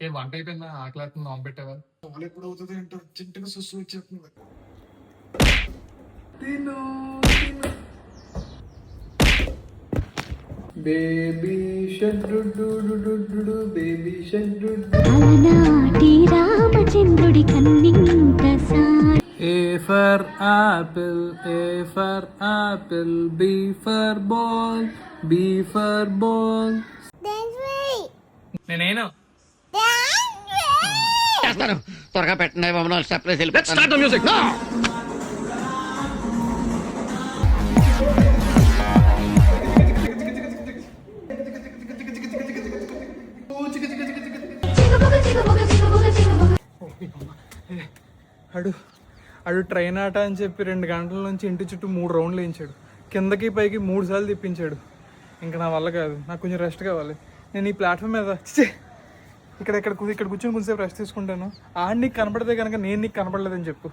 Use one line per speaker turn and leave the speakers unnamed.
ఏ వంట అయిపోయిందా? ఆకలేస్తుంది, నాన్ పెట్టావా? పాలు ఎప్పుడు అవుతుంది ఏంటో చింతగా సుస్సు వచ్చేస్తుంది. తిను బేబీ షడ్డు బేబీ షడ్డు.
అలనాటి రామచంద్రుడి కన్నింత
A for apple, A for apple, B for ball, B for ball. నేనేను
చేస్తాను. త్వరగా పెట్టండి మమ్మల్ని సర్ప్రైజ్ మ్యూజిక్.
అడు ట్రైన్ ఆట అని చెప్పి 2 గంటల నుంచి ఇంటి చుట్టూ 3 రౌండ్లు వేయించాడు. కిందకి పైకి 3 సార్లు తిప్పించాడు. ఇంకా నా వల్ల కాదు, నాకు కొంచెం రెస్ట్ కావాలి. నేను ఈ ప్లాట్ఫామ్ మీద ఇక్కడ కూర్చొని కొంచెంసేపు రెస్ట్ తీసుకుంటాను. నీకు కనపడితే కనుక నేను నీకు కనపడలేదని చెప్పు.